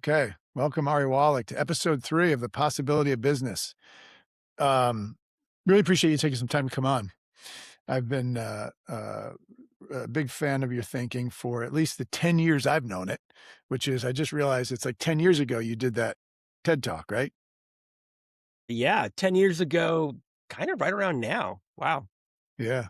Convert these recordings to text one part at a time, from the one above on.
Okay, welcome Ari Wallach to episode 3 of The Possibility of Business. Um, really appreciate you taking some time to come on. I've been a big fan of your thinking for at least the 10 years I've known it, which is I just realized it's like 10 years ago you did that TED Talk, right? Yeah, 10 years ago, kind of right around now. Wow. Yeah,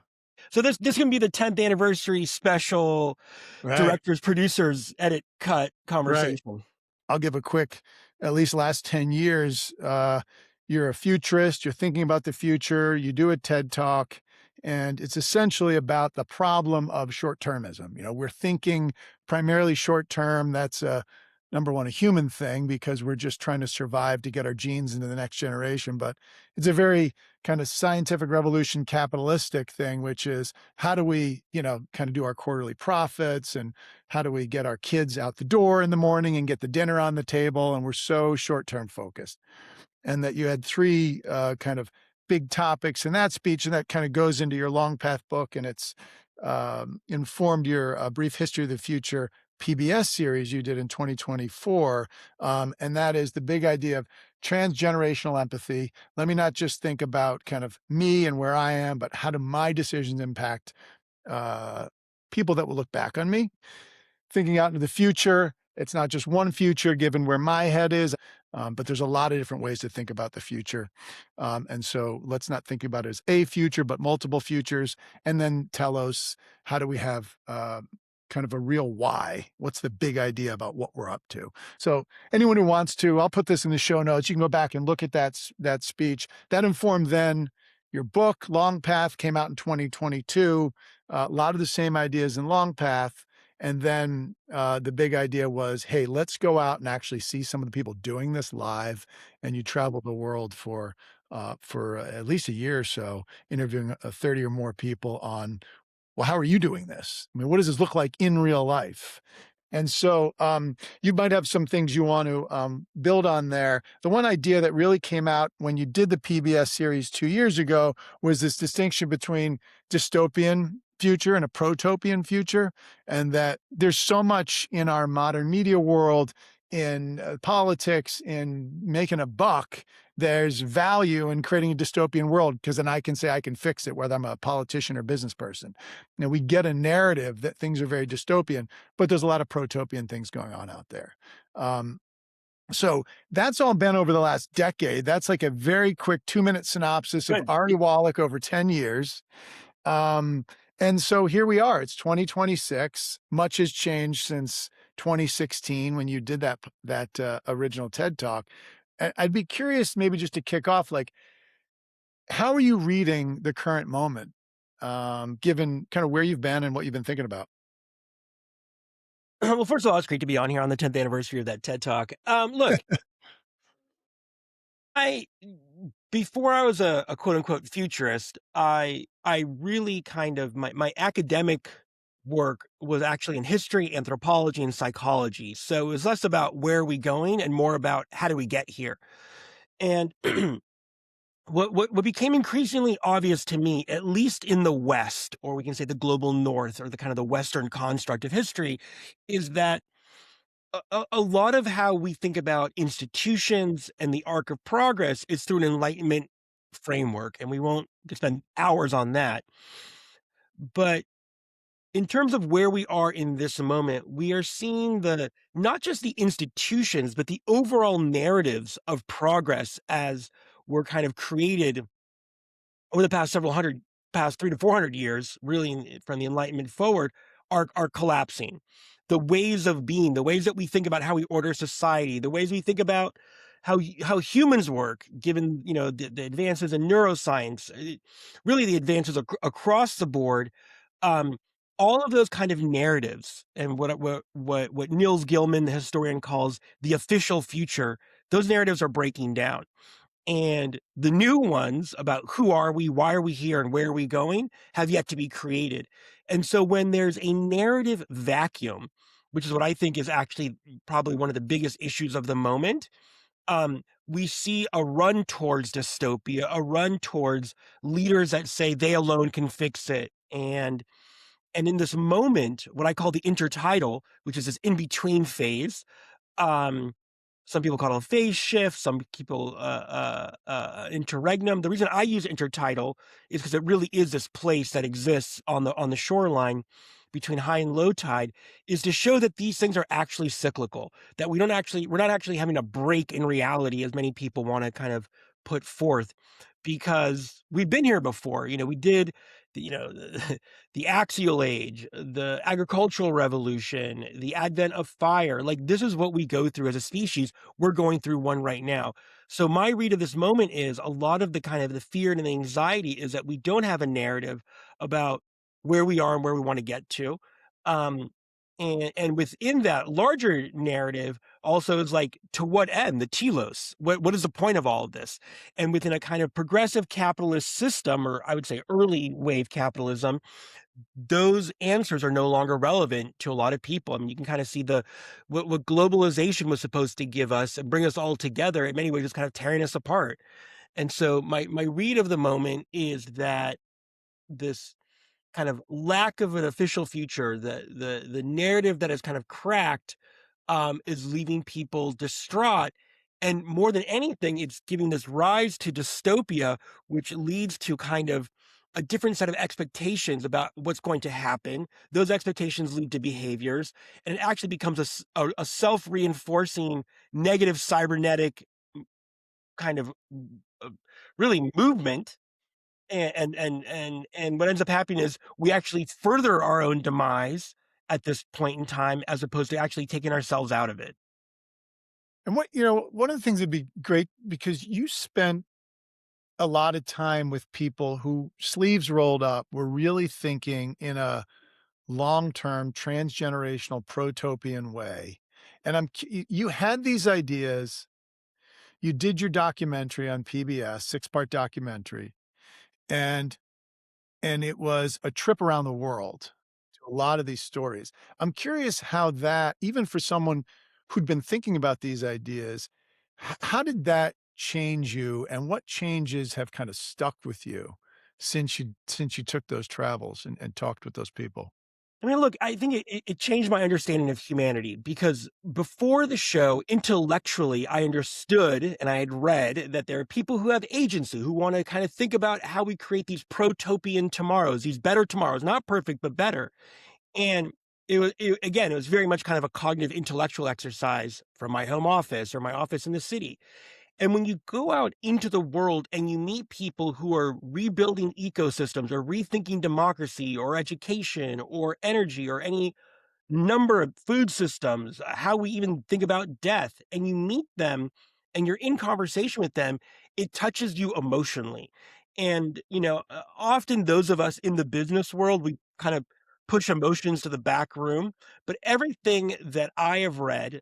So this can be the 10th anniversary special right, directors, producers, edit, cut right. conversation. I'll give a quick, at least last 10 years, you're a futurist, you're thinking about the future, you do a TED Talk, and it's essentially about the problem of short-termism. We're thinking primarily short term. That's number one, a human thing because we're just trying to survive to get our genes into the next generation. But it's a very kind of scientific revolution capitalistic thing, which is how do we, kind of do our quarterly profits and how do we get our kids out the door in the morning and get the dinner on the table? And we're so short term focused. And that you had three kind of big topics in that speech, and that kind of goes into your long path book, and it's informed your brief history of the future PBS series you did in 2024. And that is the big idea of transgenerational empathy. Let me not just think about kind of me and where I am, but how do my decisions impact uh, people that will look back on me? Thinking out into the future, it's not just one future given where my head is, but there's a lot of different ways to think about the future. And so let's not think about it as a future, but multiple futures. And then tell us, how do we have kind of a real why? What's the big idea about what we're up to? So anyone who wants to, I'll put this in the show notes. You can go back and look at that speech. That informed then your book, Long Path, came out in 2022. A lot of the same ideas in Long Path. And then the big idea was, hey, let's go out and actually see some of the people doing this live. And you travel the world for at least a year or so, interviewing 30 or more people on, well, how are you doing this? I mean, what does this look like in real life? And so you might have some things you want to build on there. The one idea that really came out when you did the PBS series 2 years ago was this distinction between dystopian future and a protopian future, and that there's so much in our modern media world, in politics, in making a buck. There's value in creating a dystopian world because then I can say I can fix it, whether I'm a politician or business person. Now we get a narrative that things are very dystopian, but there's a lot of protopian things going on out there. Um, so that's all been over the last decade. That's like a very quick 2-minute synopsis of Good. Ari Wallach over 10 years. Um, and so here we are. It's 2026. Much has changed since 2016 when you did that original TED Talk. I'd be curious, maybe just to kick off, like, how are you reading the current moment, given kind of where you've been and what you've been thinking about? Well, first of all, it's great to be on here on the 10th anniversary of that TED Talk. Look, I before I was a quote unquote futurist, I really kind of my academic work was actually in history, anthropology, and psychology. So it was less about where are we going and more about how do we get here. And what became increasingly obvious to me, at least in the West, or we can say the global North, or the kind of the Western construct of history, is that a lot of how we think about institutions and the arc of progress is through an Enlightenment framework, and we won't spend hours on that. But in terms of where we are in this moment, we are seeing the not just the institutions, but the overall narratives of progress as were kind of created over the past 3 to 400 years, really from the Enlightenment forward, are collapsing. The ways of being, the ways that we think about how we order society, the ways we think about how humans work, given, the advances in neuroscience, really the advances across the board, um, all of those kind of narratives and what Niels Gilman, the historian, calls the official future, those narratives are breaking down. And the new ones about who are we, why are we here, and where are we going have yet to be created. And so when there's a narrative vacuum, which is what I think is actually probably one of the biggest issues of the moment, we see a run towards dystopia, a run towards leaders that say they alone can fix it. And in this moment, what I call the intertidal, which is this in between phase, some people call it a phase shift, some people, interregnum. The reason I use intertidal is because it really is this place that exists on the shoreline between high and low tide, is to show that these things are actually cyclical, that we're not actually having a break in reality as many people wanna kind of put forth, because we've been here before. We did the the axial age, the agricultural revolution, the advent of fire. Like, this is what we go through as a species. We're going through one right now. So my read of this moment is a lot of the kind of the fear and the anxiety is that we don't have a narrative about where we are and where we want to get to. Um, and within that larger narrative also is like, to what end? The telos. What is the point of all of this? And within a kind of progressive capitalist system, or I would say early wave capitalism, those answers are no longer relevant to a lot of people. I mean, you can kind of see what globalization was supposed to give us and bring us all together, in many ways is kind of tearing us apart. And so my read of the moment is that this kind of lack of an official future, the narrative that is kind of cracked, is leaving people distraught. And more than anything, it's giving this rise to dystopia, which leads to kind of a different set of expectations about what's going to happen. Those expectations lead to behaviors, and it actually becomes a self-reinforcing negative cybernetic kind of uh, really movement. And what ends up happening is we actually further our own demise at this point in time, as opposed to actually taking ourselves out of it. And one of the things that'd be great because you spent a lot of time with people who sleeves rolled up were really thinking in a long-term transgenerational protopian way. And you had these ideas, you did your documentary on PBS, six-part documentary, and it was a trip around the world to a lot of these stories. I'm curious how that, even for someone who'd been thinking about these ideas, how did that change you, and what changes have kind of stuck with you since you took those travels and talked with those people? I mean, look, I think it changed my understanding of humanity, because before the show, intellectually, I understood and I had read that there are people who have agency, who want to kind of think about how we create these protopian tomorrows, these better tomorrows, not perfect, but better. And again, it was very much kind of a cognitive intellectual exercise from my home office or my office in the city. And when you go out into the world and you meet people who are rebuilding ecosystems or rethinking democracy or education or energy or any number of food systems, how we even think about death, and you meet them and you're in conversation with them, it touches you emotionally. And, often those of us in the business world, we kind of push emotions to the back room. But everything that I have read,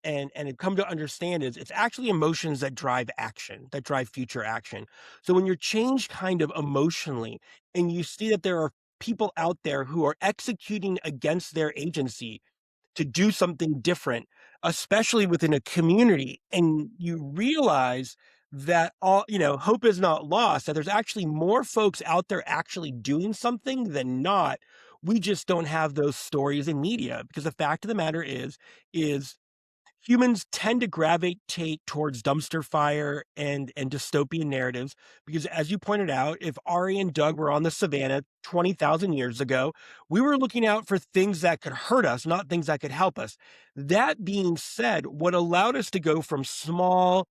and have come to understand is it's actually emotions that drive action, that drive future action. So when you're changed kind of emotionally and you see that there are people out there who are executing against their agency to do something different, especially within a community. And you realize that hope is not lost, that there's actually more folks out there actually doing something than not. We just don't have those stories in media, because the fact of the matter is humans tend to gravitate towards dumpster fire and dystopian narratives, because, as you pointed out, if Ari and Doug were on the savannah 20,000 years ago, we were looking out for things that could hurt us, not things that could help us. That being said, what allowed us to go from small,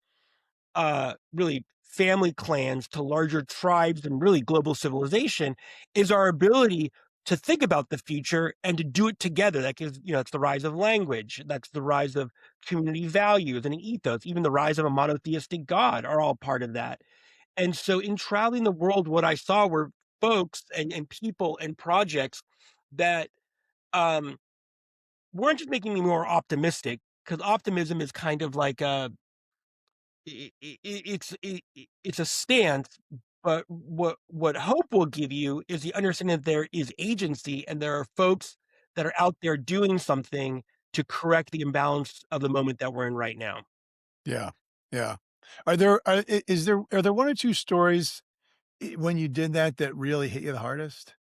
really family clans to larger tribes and really global civilization is our ability to think about the future and to do it together. That gives, it's the rise of language, that's the rise of community values and an ethos, even the rise of a monotheistic God are all part of that. And so in traveling the world, what I saw were folks and people and projects that um weren't just making me more optimistic, because optimism is kind of like it's a stance, but what hope will give you is the understanding that there is agency and there are folks that are out there doing something to correct the imbalance of the moment that we're in right now. Yeah, yeah. Are there one or 2 stories when you did that that really hit you the hardest?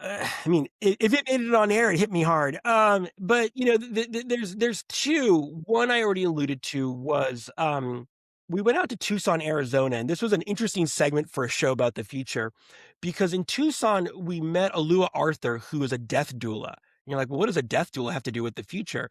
I mean, if it made it on air, it hit me hard. But you know, there's two. One I already alluded to was we went out to Tucson, Arizona, and this was an interesting segment for a show about the future, because in Tucson we met Alua Arthur, who is a death doula. And you're like, well, what does a death doula have to do with the future?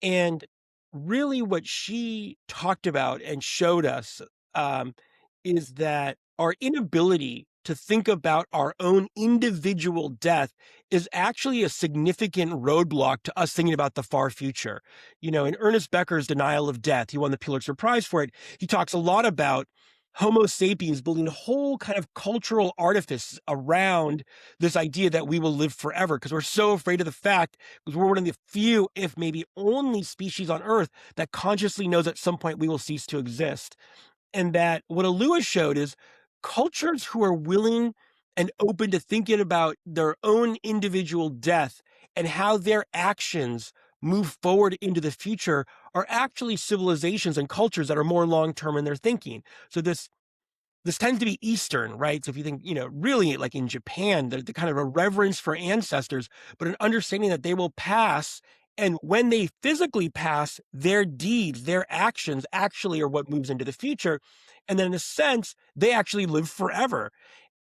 And really, what she talked about and showed us um, is that our inability to think about our own individual death is actually a significant roadblock to us thinking about the far future. You know, in Ernest Becker's Denial of Death, he won the Pulitzer Prize for it. He talks a lot about Homo sapiens building a whole kind of cultural artifice around this idea that we will live forever because we're so afraid of the fact, because we're one of the few, if maybe only species on Earth that consciously knows at some point we will cease to exist. And that what Alua showed is cultures who are willing and open to thinking about their own individual death and how their actions move forward into the future are actually civilizations and cultures that are more long-term in their thinking. So this tends to be Eastern, right? So if you think, you know, really like in Japan, the kind of a reverence for ancestors, but an understanding that they will pass. And when they physically pass, their deeds, their actions actually are what moves into the future. And then in a sense, they actually live forever.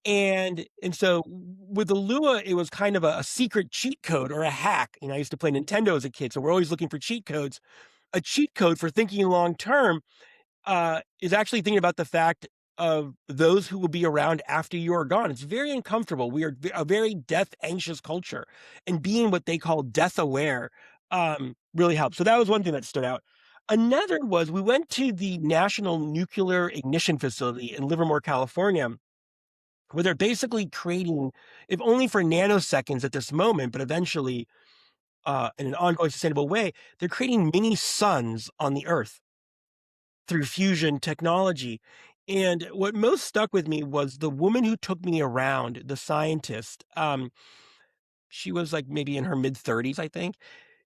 And so with the Lua, it was kind of a secret cheat code or a hack. You know, I used to play Nintendo as a kid, so we're always looking for cheat codes. A cheat code for thinking long term is actually thinking about the fact of those who will be around after you are gone. It's very uncomfortable. We are a very death anxious culture, and being what they call death aware really helps. So that was one thing that stood out. Another was we went to the National Nuclear Ignition Facility in Livermore, California, where they're basically creating, if only for nanoseconds at this moment, but eventually in an ongoing sustainable way, they're creating mini suns on the Earth through fusion technology. And what most stuck with me was the woman who took me around, the scientist. She was like maybe in her mid 30s, I think.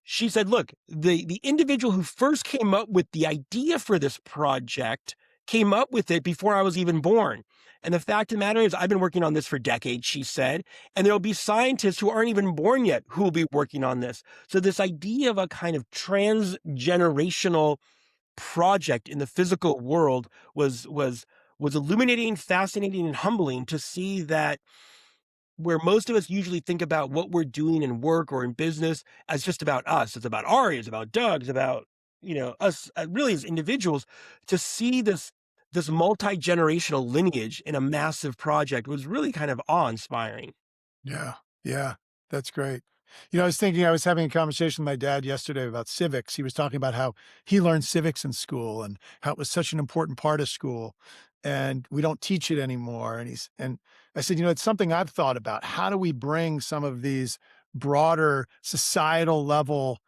She said, "Look, the individual who first came up with the idea for this project came up with it before I was even born. And the fact of the matter is, I've been working on this for decades," she said, "and there'll be scientists who aren't even born yet who will be working on this." So this idea of a kind of transgenerational project in the physical world was illuminating, fascinating, and humbling to see that where most of us usually think about what we're doing in work or in business as just about us. It's about Ari, it's about Doug, it's about, you know, us really as individuals. To see this multi-generational lineage in a massive project was really kind of awe-inspiring. Yeah, yeah, that's great. You know, I was thinking I was having a conversation with my dad yesterday about civics. He was talking about how he learned civics in school and how it was such an important part of school, and we don't teach it anymore. And I said, you know, it's something I've thought about. How do we bring some of these broader societal level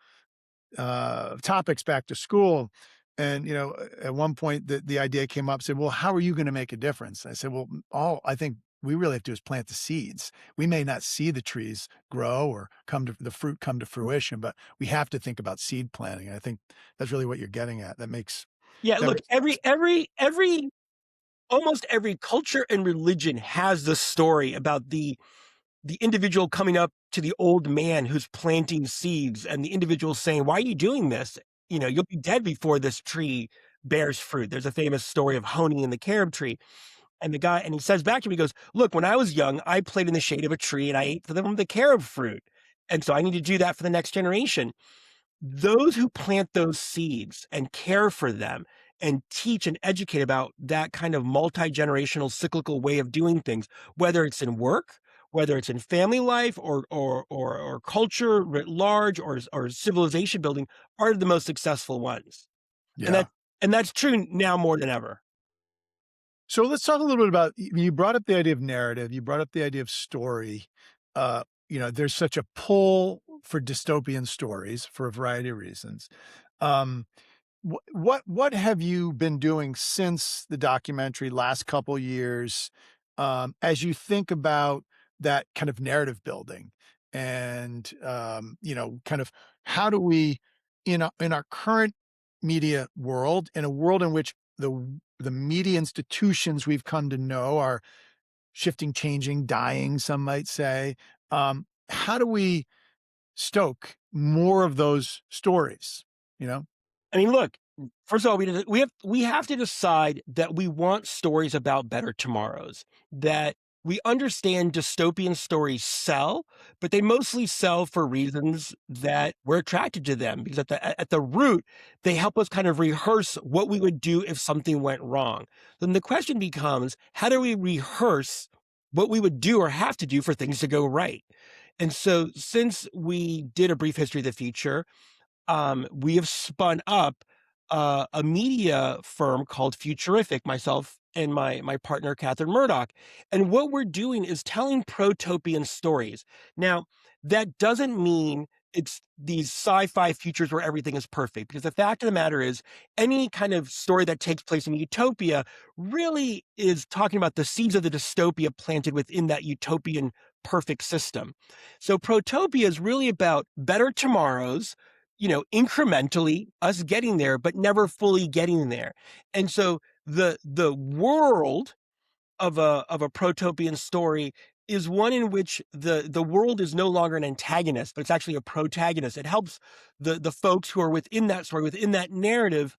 topics back to school? And, you know, at one point the idea came up, said, well, how are you going to make a difference? And I said, well, all I think we really have to do is plant the seeds. We may not see the trees grow or come to the fruit come to fruition, but we have to think about seed planting. And I think that's really what you're getting at. Yeah, That look, makes every almost every culture and religion has the story about the individual coming up to the old man who's planting seeds and the individual saying, "Why are you doing this? You know, you'll be dead before this tree bears fruit." There's a famous story of Honi and the carob tree. And the guy, and he says back to me, he goes, "Look, when I was young, I played in the shade of a tree and I ate the carob fruit. And so I need to do that for the next generation." Those who plant those seeds and care for them and teach and educate about that kind of multi-generational cyclical way of doing things, whether it's in work, whether it's in family life or culture writ large or civilization building, are the most successful ones. And yeah. that's true now more than ever. So let's talk a little bit about you brought up the idea of narrative, you brought up the idea of story. You know, there's such a pull for dystopian stories for a variety of reasons. Um, what have you been doing since the documentary last couple years, as you think about that kind of narrative building? And, you know, kind of how do we in our current media world, in a world in which the media institutions we've come to know are shifting, changing, dying, some might say. how do we stoke more of those stories, you know? I mean, look, first of all, we have to decide that we want stories about better tomorrows, that we understand dystopian stories sell, but they mostly sell for reasons that we're attracted to them because at the root, they help us kind of rehearse what we would do if something went wrong. Then the question becomes, how do we rehearse what we would do or have to do for things to go right? And so since we did a brief history of the future, we have spun up a media firm called Futurific, myself and my partner Catherine Murdoch. And what we're doing is telling protopian stories. Now, that doesn't mean it's these sci-fi futures where everything is perfect, because the fact of the matter is, any kind of story that takes place in utopia really is talking about the seeds of the dystopia planted within that utopian perfect system. So protopia is really about better tomorrows, incrementally us getting there, but never fully getting there. And so the world of a protopian story is one in which the world is no longer an antagonist, but it's actually a protagonist. It helps the folks who are within that story, within that narrative,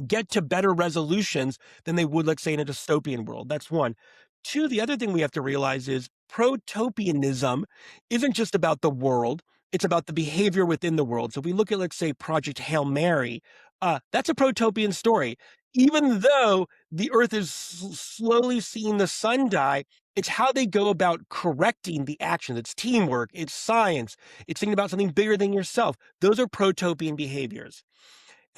get to better resolutions than they would, let's say, in a dystopian world. That's one. Two, the other thing we have to realize is protopianism isn't just about the world, it's about the behavior within the world. So if we look at, let's say, Project Hail Mary, that's a protopian story. Even though the earth is slowly seeing the sun die, it's how they go about correcting the actions. It's teamwork, it's science, it's thinking about something bigger than yourself. Those are protopian behaviors.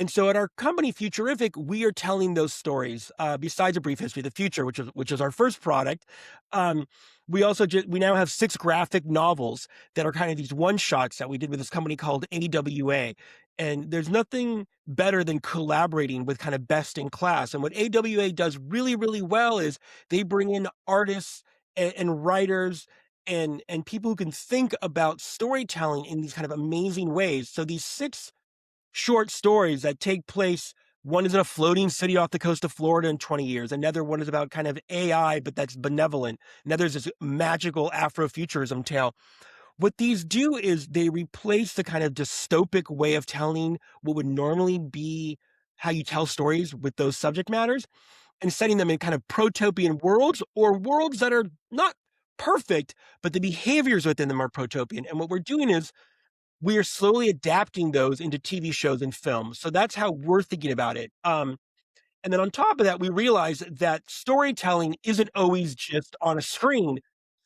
And so at our company, Futurific, we are telling those stories. Besides A Brief History of the Future, which is our first product, um, we now have 6 graphic novels that are kind of these one shots that we did with this company called AWA. And there's nothing better than collaborating with kind of best in class. And what AWA does really, really well is they bring in artists and writers and people who can think about storytelling in these kind of amazing ways. So these 6 short stories that take place. One is in a floating city off the coast of Florida in 20 years. Another one is about kind of AI, but that's benevolent. Another is this magical Afrofuturism tale. What these do is they replace the kind of dystopic way of telling what would normally be how you tell stories with those subject matters, and setting them in kind of protopian worlds, or worlds that are not perfect, but the behaviors within them are protopian. And what we're doing is we are slowly adapting those into TV shows and films. So that's how we're thinking about it. And then on top of that, we realize that storytelling isn't always just on a screen.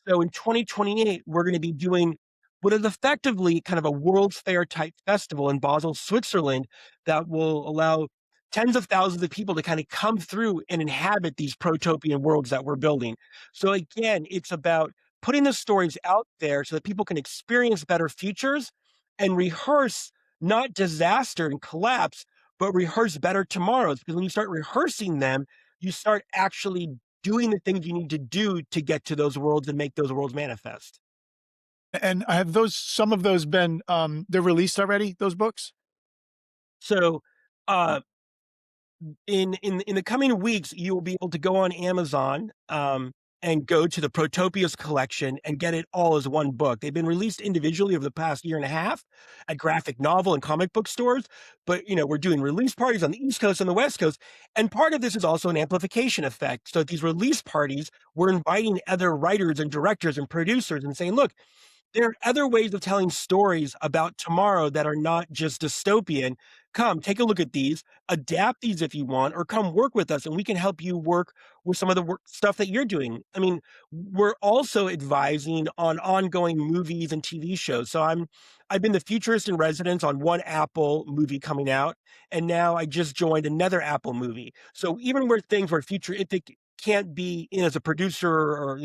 So in 2028, we're going to be doing what is effectively kind of a World's Fair type festival in Basel, Switzerland, that will allow tens of thousands of people to kind of come through and inhabit these protopian worlds that we're building. So again, it's about putting the stories out there so that people can experience better futures and rehearse not disaster and collapse, but rehearse better tomorrows. Because when you start rehearsing them, you start actually doing the things you need to do to get to those worlds and make those worlds manifest. And have those some of those been, they're released already, those books? So, uh, in the coming weeks, you will be able to go on Amazon, and go to the Protopias collection and get it all as one book. They've been released individually over the past year and a half at graphic novel and comic book stores, but, we're doing release parties on the East Coast and the West Coast, and part of this is also an amplification effect. So at these release parties, we're inviting other writers and directors and producers and saying, "Look, there are other ways of telling stories about tomorrow that are not just dystopian. Come, take a look at these, adapt these if you want, or come work with us and we can help you work with some of the stuff that you're doing." I mean, we're also advising on ongoing movies and TV shows. So I've been the futurist in residence on one Apple movie coming out, and now I just joined another Apple movie. So even where things where futuristic can't be in as a producer or,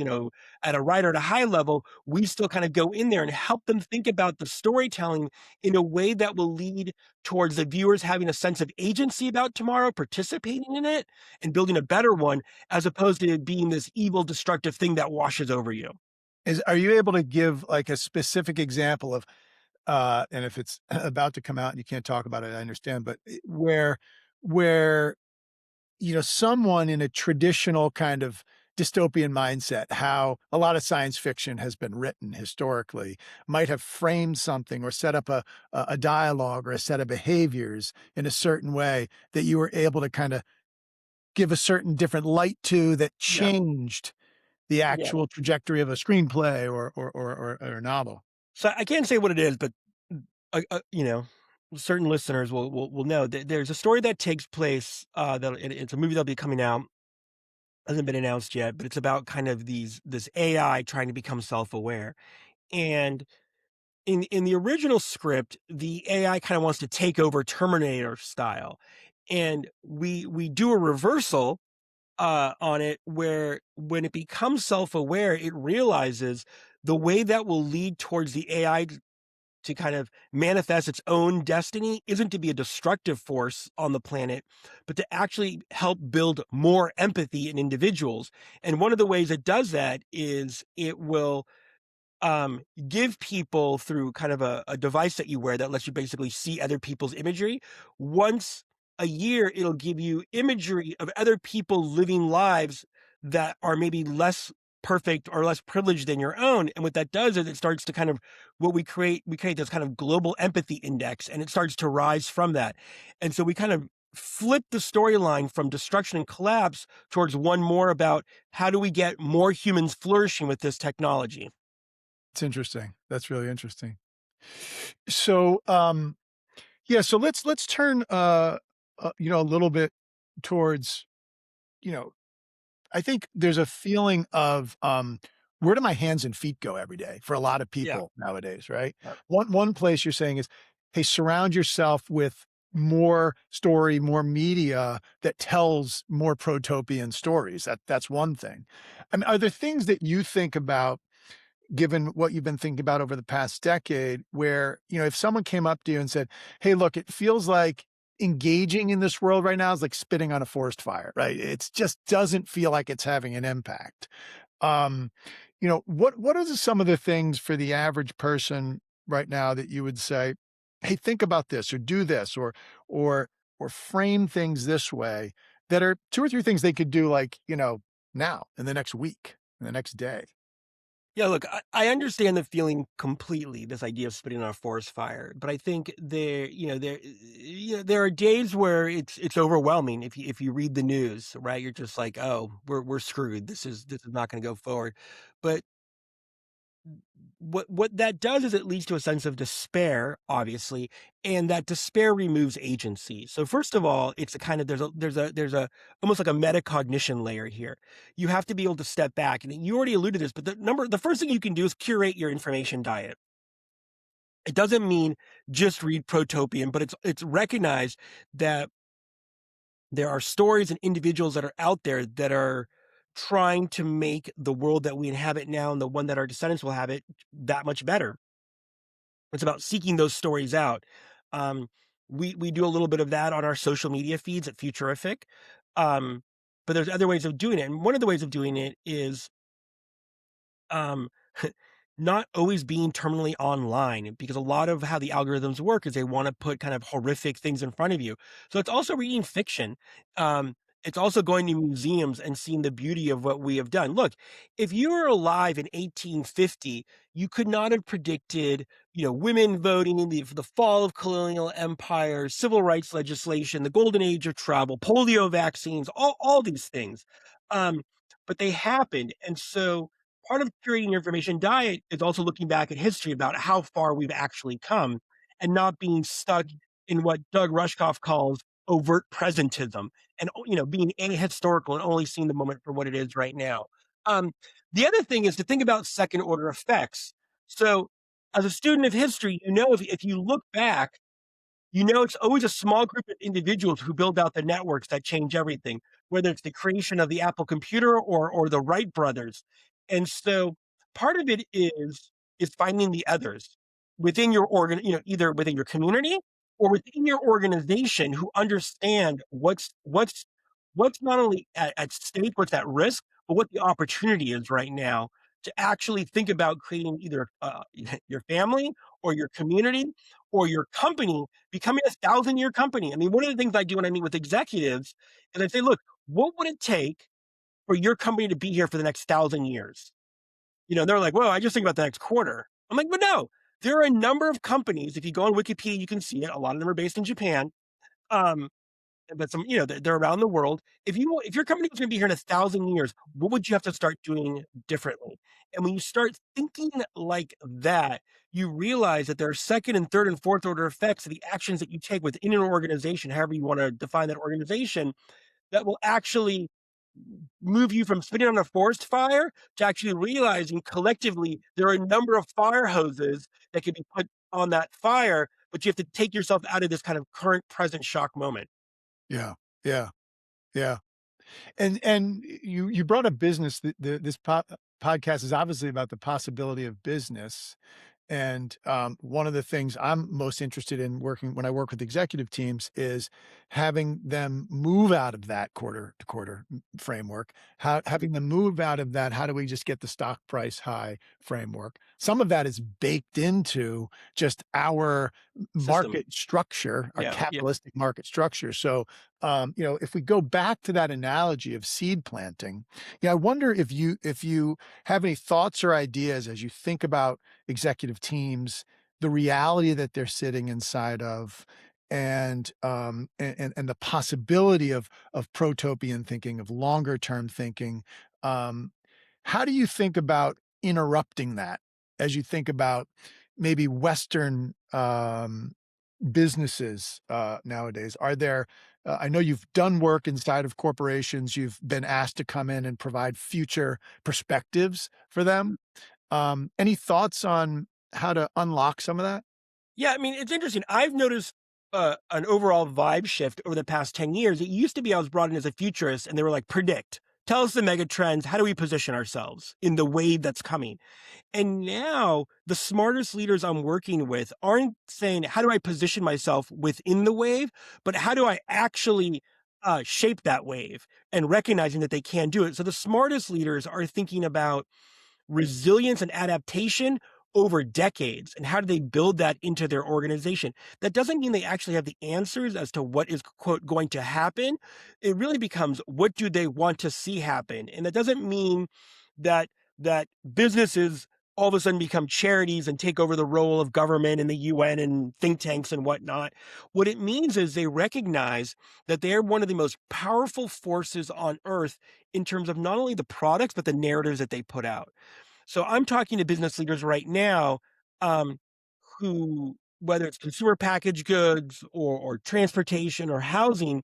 at a writer at a high level, we still kind of go in there and help them think about the storytelling in a way that will lead towards the viewers having a sense of agency about tomorrow, participating in it, and building a better one, as opposed to it being this evil, destructive thing that washes over you. Are you able to give, like, a specific example of, and if it's about to come out and you can't talk about it, I understand, but, where someone in a traditional kind of dystopian mindset, how a lot of science fiction has been written historically, might have framed something or set up a dialogue or a set of behaviors in a certain way that you were able to kind of give a certain different light to that Yeah, changed the yeah. actual trajectory of a screenplay or a novel. So I can't say what it is, but, you know, certain listeners will know that there's a story that takes place, that it's a movie that'll be coming out, hasn't been announced yet, but it's about kind of this AI trying to become self-aware. And in the original script, the AI kinda wants to take over Terminator style, and we do a reversal, on it where when it becomes self-aware, it realizes the way that will lead towards the AI to kind of manifest its own destiny isn't to be a destructive force on the planet, but to actually help build more empathy in individuals. And one of the ways it does that is it will give people through kind of a device that you wear that lets you basically see other people's imagery. Once a year, it'll give you imagery of other people living lives that are maybe less perfect or less privileged than your own. And what that does is it starts to kind of we create this kind of global empathy index and it starts to rise from that. And so we kind of flip the storyline from destruction and collapse towards one more about how do we get more humans flourishing with this technology. It's interesting. That's really interesting. So, yeah, so let's turn, a little bit towards, you know, I think there's a feeling of, where do my hands and feet go every day for a lot of Yeah. people nowadays, right? One place you're saying is, hey, surround yourself with more story, more media that tells more protopian stories. That's one thing. I mean, are there things that you think about given what you've been thinking about over the past decade where, if someone came up to you and said, "Hey, look, it feels like engaging in this world right now is like spitting on a forest fire," right? It just doesn't feel like it's having an impact. Um, what are some of the things for the average person right now that you would say, "Hey, think about this or do this or or frame things this way," that are 2 or 3 things they could do like, now, in the next week, in the next day? Yeah, look, I understand the feeling completely, this idea of spitting on a forest fire, but I think there are days where it's overwhelming if you read the news, right? You're just like, "Oh, we're screwed. This is not gonna go forward." But what that does is it leads to a sense of despair, obviously, and that despair removes agency. So first of all, it's a kind of there's a almost like a metacognition layer here. You have to be able to step back, and you already alluded to this, but the first thing you can do is curate your information diet. It doesn't mean just read Protopian, but it's recognized that there are stories and individuals that are out there that are trying to make the world that we inhabit now and the one that our descendants will have it that much better. It's about seeking those stories out. Um, we do a little bit of that on our social media feeds at Futurific, um, but there's other ways of doing it, and one of the ways of doing it is um, not always being terminally online because a lot of how the algorithms work is they want to put kind of horrific things in front of you. So it's also reading fiction. Um, it's also going to museums and seeing the beauty of what we have done. Look, if you were alive in 1850, you could not have predicted, women voting in the fall of colonial empire, civil rights legislation, the golden age of travel, polio vaccines, all these things. Um, but they happened, and so part of curating your information diet is also looking back at history about how far we've actually come and not being stuck in what Doug Rushkoff calls overt presentism and being ahistorical and only seeing the moment for what it is right now. Um, the other thing is to think about second order effects. So as a student of history, if you look back, it's always a small group of individuals who build out the networks that change everything, whether it's the creation of the Apple computer or the Wright brothers. And so part of it is finding the others within your either within your community or within your organization who understand what's not only at stake, what's at risk, but what the opportunity is right now to actually think about creating either your family or your community or your company becoming a 1,000-year company. I mean, one of the things I do when I meet with executives is I say, "Look, what would it take for your company to be here for the next 1,000 years. They're like, well, I just think about the next quarter. I'm like, but no, there are a number of companies. If you go on Wikipedia, you can see it. A lot of them are based in Japan. Um, but some, they're around the world. If your company was going to be here in 1,000 years, what would you have to start doing differently? And when you start thinking like that, you realize that there are second and third and fourth order effects of the actions that you take within an organization, however you want to define that organization, that will actually move you from spinning on a forest fire to actually realizing collectively there are a number of fire hoses that can be put on that fire, but you have to take yourself out of this kind of current present shock moment. Yeah. Yeah. Yeah. And you brought up business. This podcast is obviously about the possibility of business. And one of the things I'm most interested in working when I work with executive teams is having them move out of that quarter to quarter framework. How having them move out of that, how do we just get the stock price high framework? Some of that is baked into just our System. market structure, our Yeah, yeah. capitalistic market structure. So, if we go back to that analogy of seed planting, I wonder if you have any thoughts or ideas as you think about executive teams, the reality that they're sitting inside of, and the possibility of protopian thinking, of longer term thinking. Um, how do you think about interrupting that as you think about maybe Western businesses nowadays? Are there I know you've done work inside of corporations. You've been asked to come in and provide future perspectives for them. Any thoughts on how to unlock some of that? Yeah, I mean, it's interesting. I've noticed an overall vibe shift over the past 10 years. It used to be I was brought in as a futurist and they were like, predict, tell us the mega trends. How do we position ourselves in the wave that's coming? And now the smartest leaders I'm working with aren't saying, how do I position myself within the wave, but how do I actually shape that wave and recognizing that they can do it. So the smartest leaders are thinking about resilience and adaptation over decades and how do they build that into their organization. That doesn't mean they actually have the answers as to what is quote going to happen. It really becomes what do they want to see happen, and that doesn't mean that businesses all of a sudden become charities and take over the role of government and the UN and think tanks and whatnot. What it means is they recognize that they're one of the most powerful forces on earth in terms of not only the products but the narratives that they put out. So I'm talking to business leaders right now, um, who, whether it's consumer packaged goods or transportation or housing,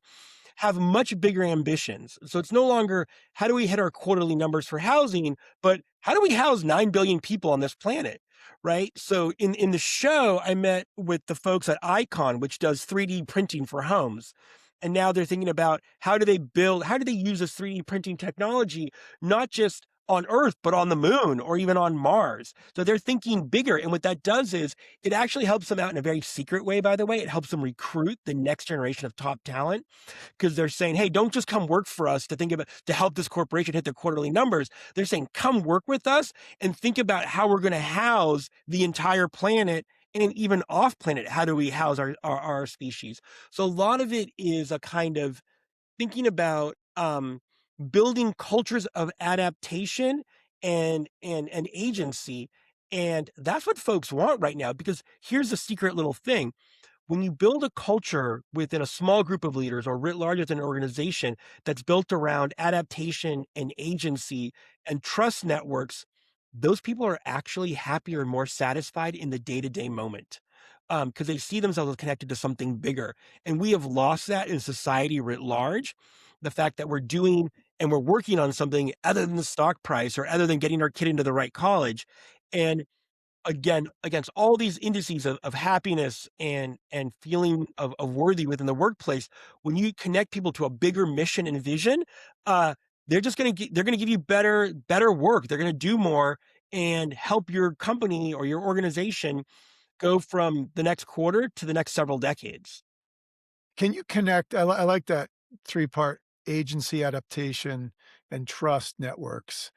have much bigger ambitions. So it's no longer how do we hit our quarterly numbers for housing, but how do we house 9 billion people on this planet? Right. So in the show, I met with the folks at Icon, which does 3D printing for homes. And now they're thinking about how do they use this 3D printing technology, not just on Earth, but on the moon or even on Mars. So they're thinking bigger. And what that does is it actually helps them out in a very secret way, by the way. It helps them recruit the next generation of top talent because they're saying, hey, don't just come work for us to help this corporation hit their quarterly numbers. They're saying, come work with us and think about how we're going to house the entire planet and even off planet. How do we house our species? So a lot of it is a kind of thinking about building cultures of adaptation and agency. And that's what folks want right now, because here's the secret little thing: when you build a culture within a small group of leaders or writ large as an organization that's built around adaptation and agency and trust networks, those people are actually happier and more satisfied in the day-to-day moment, because they see themselves as connected to something bigger. And we have lost that in society writ large. The fact that we're doing and we're working on something other than the stock price or other than getting our kid into the right college. And again, against all these indices of happiness and feeling of worthy within the workplace, when you connect people to a bigger mission and vision, uh, they're gonna give you better work. They're gonna do more and help your company or your organization go from the next quarter to the next several decades. Can you connect I like that three-part agency, adaptation, and trust networks.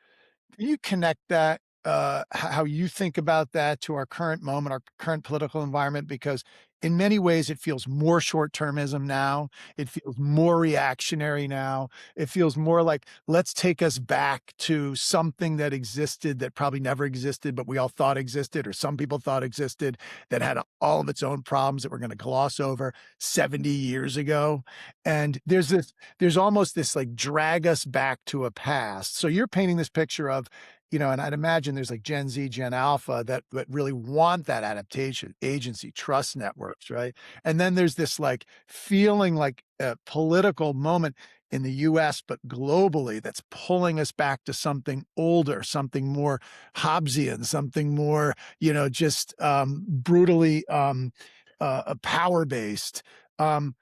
Can you connect that, how you think about that to our current moment, our current political environment? Because in many ways, it feels more short-termism now. It feels more reactionary now. It feels more like, "Let's take us back to something that existed that probably never existed, but we all thought existed, or some people thought existed, that had all of its own problems that we're gonna gloss over 70 years ago." And there's almost this, like, drag us back to a past. So you're painting this picture of, and I'd imagine there's like Gen Z, Gen Alpha that really want that adaptation, agency, trust networks, right? And then there's this like feeling like a political moment in the US, but globally that's pulling us back to something older, something more Hobbesian, something more, just brutally power based. Um,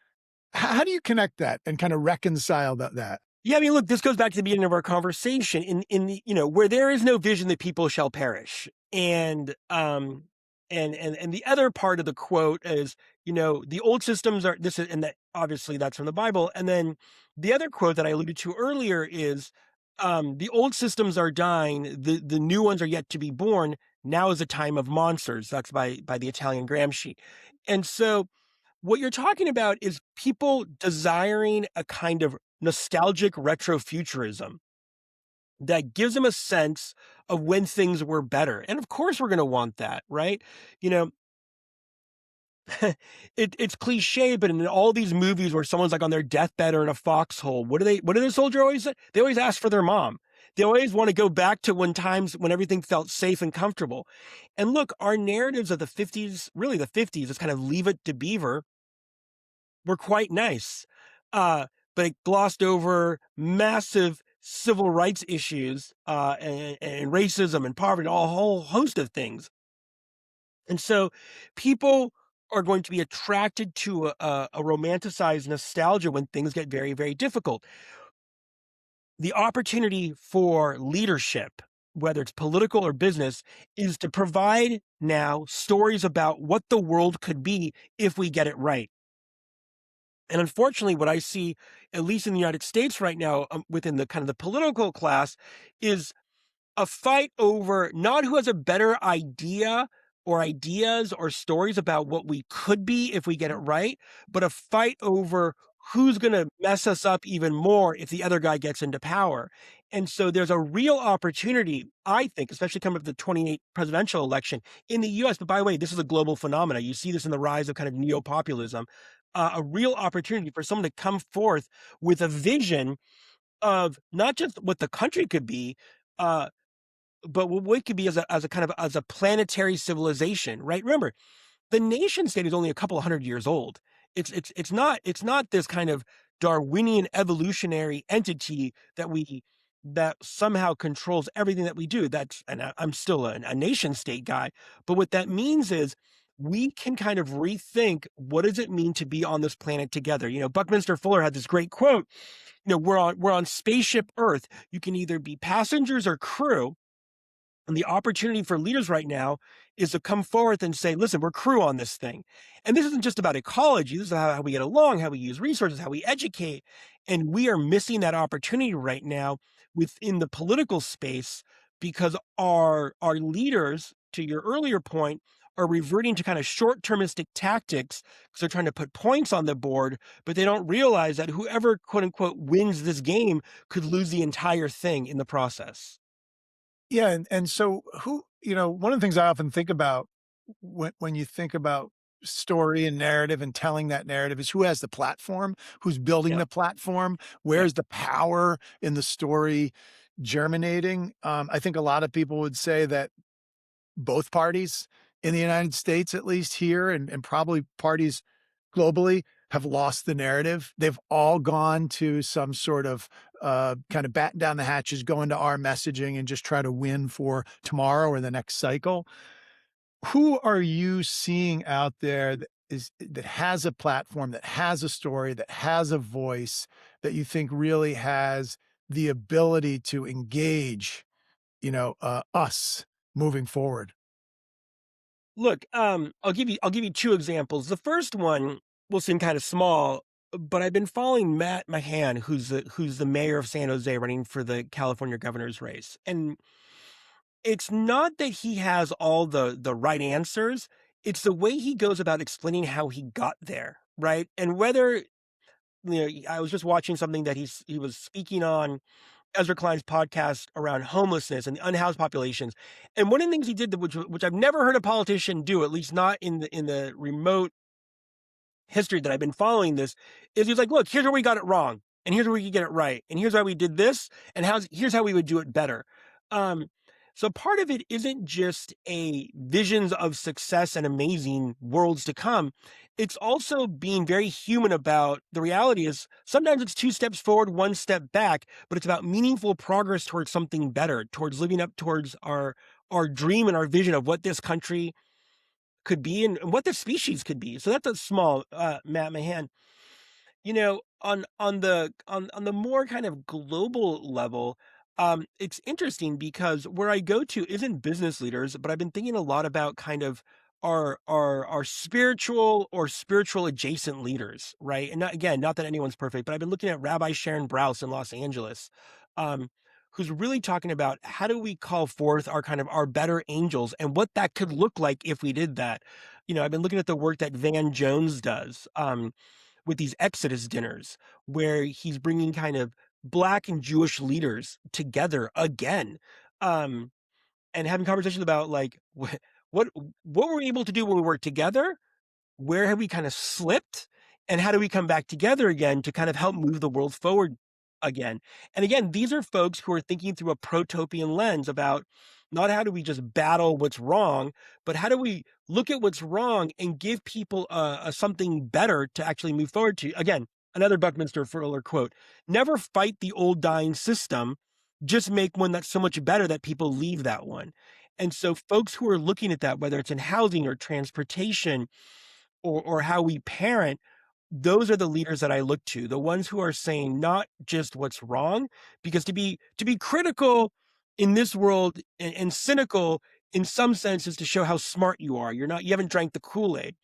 how do you connect that and kind of reconcile that? Yeah, I mean, look, this goes back to the beginning of our conversation. In the where there is no vision, the people shall perish. And the other part of the quote is, the old systems are this is, and that obviously that's from the Bible. And then the other quote that I alluded to earlier is, the old systems are dying, the new ones are yet to be born. Now is a time of monsters. That's by the Italian Gramsci. And so what you're talking about is people desiring a kind of nostalgic retrofuturism that gives them a sense of when things were better. And of course, we're going to want that, right? You know, it's cliche, but in all these movies where someone's like on their deathbed or in a foxhole, what do the soldier always say? They always ask for their mom. They always want to go back to when times when everything felt safe and comfortable. And look, our narratives of the 50s, really the 50s, is kind of leave it to Beaver, were quite nice. But it glossed over massive civil rights issues, and racism and poverty, a whole host of things. And so people are going to be attracted to a romanticized nostalgia when things get very, very difficult. The opportunity for leadership, whether it's political or business, is to provide now stories about what the world could be if we get it right. And unfortunately, what I see, at least in the United States right now, within the kind of the political class, is a fight over not who has a better idea or ideas or stories about what we could be if we get it right, but a fight over who's going to mess us up even more if the other guy gets into power. And so there's a real opportunity, I think, especially coming up with the 28 presidential election in the US. But by the way, this is a global phenomenon. You see this in the rise of kind of neo populism, a real opportunity for someone to come forth with a vision of not just what the country could be, uh, but what it could be as a kind of as a planetary civilization, right? Remember, the nation state is only a couple of hundred years old. It's not this kind of Darwinian evolutionary entity that somehow controls everything that we do. I'm still a nation state guy, but what that means is we can kind of rethink what does it mean to be on this planet together. Buckminster Fuller had this great quote. We're on spaceship Earth. You can either be passengers or crew, and the opportunity for leaders right now is to come forth and say, listen, we're crew on this thing. And this isn't just about ecology. This is how we get along, how we use resources, how we educate. And we are missing that opportunity right now within the political space because our leaders, to your earlier point, are reverting to kind of short-termistic tactics because they're trying to put points on the board, but they don't realize that whoever quote unquote wins this game could lose the entire thing in the process. Yeah, and so one of the things I often think about when you think about story and narrative and telling that narrative is who has the platform, who's building Yeah. the platform, Yeah. where's the power in the story germinating. I think a lot of people would say that both parties in the United States, at least here, and probably parties globally, have lost the narrative. They've all gone to some sort of kind of batten down the hatches, go into our messaging and just try to win for tomorrow or the next cycle. Who are you seeing out there that has a platform, that has a story, that has a voice, that you think really has the ability to engage, us moving forward? Look, I'll give you 2 examples. The first one will seem kind of small, but I've been following Matt Mahan, who's the mayor of San Jose running for the California governor's race. And it's not that he has all the right answers, it's the way he goes about explaining how he got there, right? And whether, I was just watching something that he was speaking on Ezra Klein's podcast around homelessness and the unhoused populations. And one of the things he did, which I've never heard a politician do, at least not in the remote history that I've been following this, is he's like, look, here's where we got it wrong, and here's where we can get it right, and here's why we did this, and here's how we would do it better. Um, so part of it isn't just a visions of success and amazing worlds to come. It's also being very human about the reality is sometimes it's two steps forward, one step back, but it's about meaningful progress towards something better, towards living up towards our dream and our vision of what this country could be and what the species could be. So that's a small Matt Mahan. On the more kind of global level, it's interesting because where I go to isn't business leaders, but I've been thinking a lot about kind of our spiritual or spiritual adjacent leaders, right? And not, again, not that anyone's perfect, but I've been looking at Rabbi Sharon Brous in Los Angeles, um, who's really talking about how do we call forth our kind of our better angels and what that could look like if we did that. I've been looking at the work that Van Jones does. With these Exodus dinners where he's bringing kind of Black and Jewish leaders together again, um, and having conversations about like what what were we able to do when we worked together, where have we kind of slipped, and how do we come back together again to kind of help move the world forward again. And again, these are folks who are thinking through a protopian lens about not how do we just battle what's wrong, but how do we look at what's wrong and give people a something better to actually move forward to. Again, another Buckminster Fuller quote: never fight the old dying system, just make one that's so much better that people leave that one. And so folks who are looking at that, whether it's in housing or transportation or how we parent, those are the leaders that I look to, the ones who are saying not just what's wrong, because to be critical in this world and cynical in some sense is to show how smart you are. You haven't drank the Kool-Aid.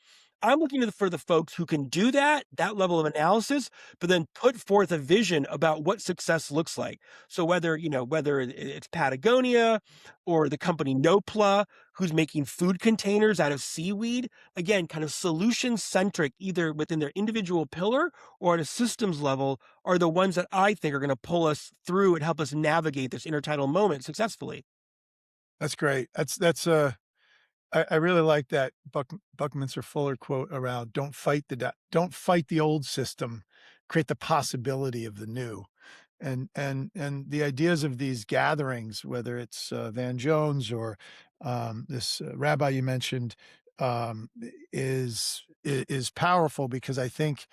I'm looking for the folks who can do that level of analysis, but then put forth a vision about what success looks like. So whether it's Patagonia or the company Nopla, who's making food containers out of seaweed, again, kind of solution centric, either within their individual pillar or at a systems level, are the ones that I think are going to pull us through and help us navigate this intertidal moment successfully. That's great. I really like that Buckminster Fuller quote around don't fight the old system, create the possibility of the new. And the ideas of these gatherings, whether it's Van Jones or this rabbi you mentioned, is powerful because I think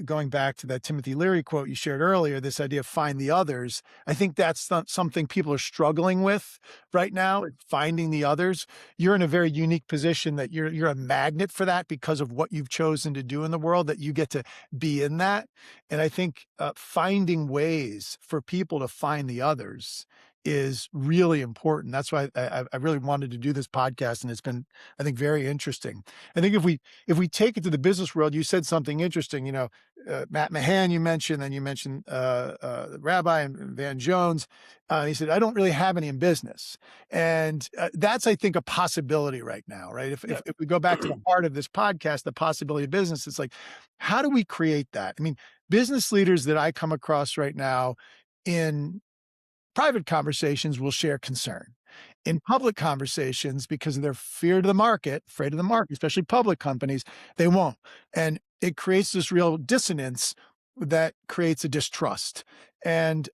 going back to that Timothy Leary quote you shared earlier, this idea of find the others, I think that's not something people are struggling with right now, finding the others. You're in a very unique position that you're a magnet for that because of what you've chosen to do in the world, that you get to be in that. And I think finding ways for people to find the others is really important. That's why I really wanted to do this podcast, and it's been, I think, very interesting. I think if we take it to the business world, you said something interesting. Matt Mahan, you mentioned, then you mentioned Rabbi and Van Jones. He said, "I don't really have any in business," and that's, I think, a possibility right now, right? Yeah. If we go back to the heart of this podcast, the possibility of business, it's like, how do we create that? I mean, business leaders that I come across right now in private conversations will share concern. In public conversations, because of their fear to the market, afraid of the market, especially public companies, they won't. And it creates this real dissonance that creates a distrust. And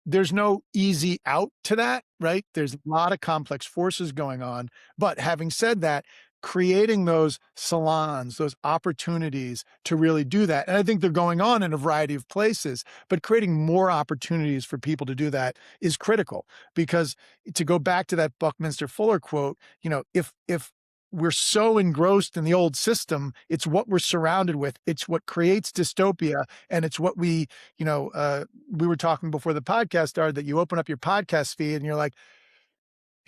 there's no easy out to that, right? There's a lot of complex forces going on. But having said that, creating those salons, those opportunities to really do that. And I think they're going on in a variety of places, but creating more opportunities for people to do that is critical. Because to go back to that Buckminster Fuller quote, if we're so engrossed in the old system, it's what we're surrounded with. It's what creates dystopia. And it's what we were talking before the podcast started, that you open up your podcast feed and you're like,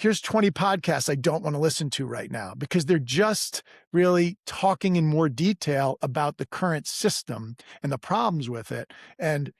here's 20 podcasts I don't want to listen to right now because they're just really talking in more detail about the current system and the problems with it. And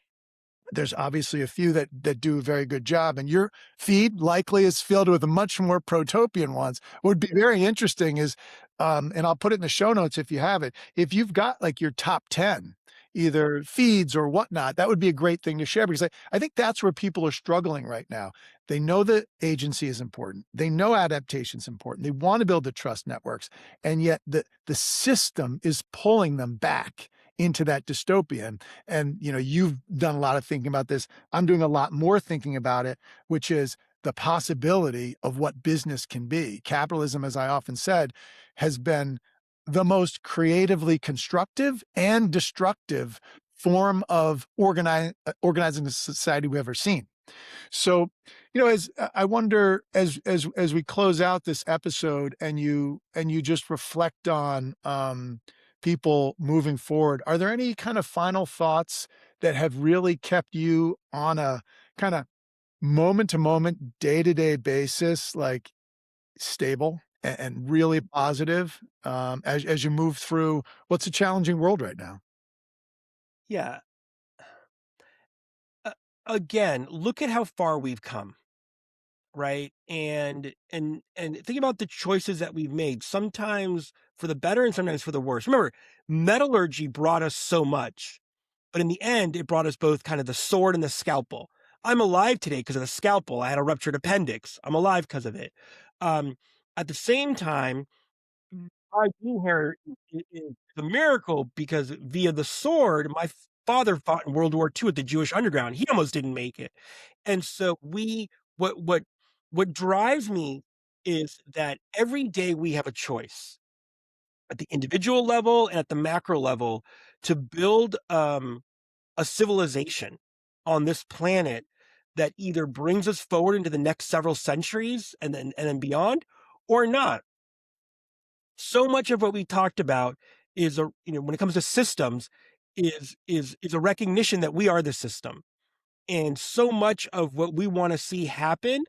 there's obviously a few that do a very good job, and your feed likely is filled with much more protopian ones. What would be very interesting is and I'll put it in the show notes if you have it. If you've got like your top 10, either feeds or whatnot, that would be a great thing to share because I think that's where people are struggling right now. They know that agency is important. They know adaptation is important. They want to build the trust networks. And yet the system is pulling them back into that dystopian. And you've done a lot of thinking about this. I'm doing a lot more thinking about it, which is the possibility of what business can be. Capitalism, as I often said, has been the most creatively constructive and destructive form of organizing the society we've ever seen. So, as I wonder, as we close out this episode, and you just reflect on people moving forward, are there any kind of final thoughts that have really kept you on a kind of moment to moment, day to day basis, like stable and really positive, as you move through what's a challenging world right now? Yeah. Uh, Again, look at how far we've come, right? And think about the choices that we've made, sometimes for the better and sometimes for the worse. Remember, metallurgy brought us so much, but in the end, it brought us both kind of the sword and the scalpel. I'm alive today because of the scalpel. I had a ruptured appendix. I'm alive because of it. Um, at the same time, I being here is a miracle because via the sword, my father fought in World War II at the Jewish underground. He almost didn't make it. And so what what what drives me is that every day we have a choice at the individual level and at the macro level to build a civilization on this planet that either brings us forward into the next several centuries and then beyond, or not. So much of what we talked about is when it comes to systems, is a recognition that we are the system. And so much of what we want to see happen,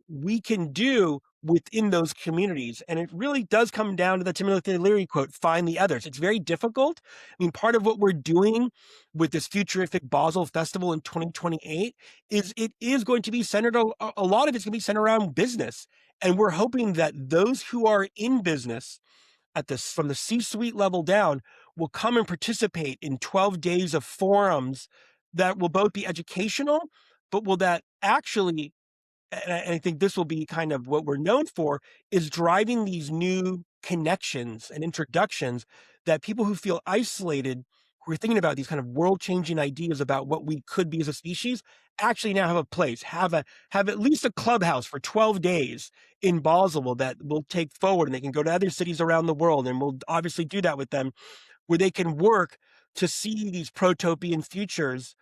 we can do within those communities. And it really does come down to the Timothy Leary quote, find the others. It's very difficult. I mean, part of what we're doing with this futuristic Basel Festival in 2028 is it is going to be centered, a lot of it's going to be centered around business. And we're hoping that those who are in business at this from the C-suite level down will come and participate in 12 days of forums that will both be educational, but will that actually, and I think this will be kind of what we're known for, is driving these new connections and introductions that people who feel isolated, who are thinking about these kind of world-changing ideas about what we could be as a species, actually now have a place, have at least a clubhouse for 12 days in Basel that will take forward, and they can go to other cities around the world, and we'll obviously do that with them, where they can work to see these protopian futures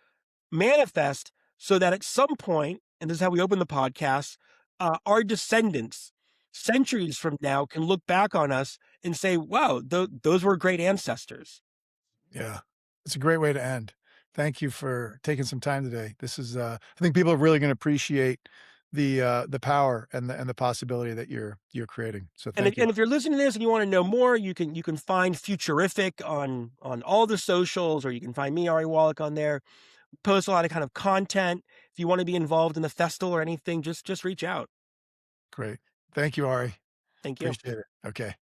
manifest so that at some point, and this is how we open the podcast, our descendants, centuries from now, can look back on us and say, wow, those were great ancestors. Yeah. It's a great way to end. Thank you for taking some time today. This is, I think people are really gonna appreciate the power and the possibility that you're creating. So And thank you. if you're listening to this and you want to know more, you can find Futurific on all the socials, or you can find me, Ari Wallach, on there. Post a lot of kind of content. If you want to be involved in the festival or anything, just reach out. Great. Thank you, Ari. Thank you. Appreciate it. Okay.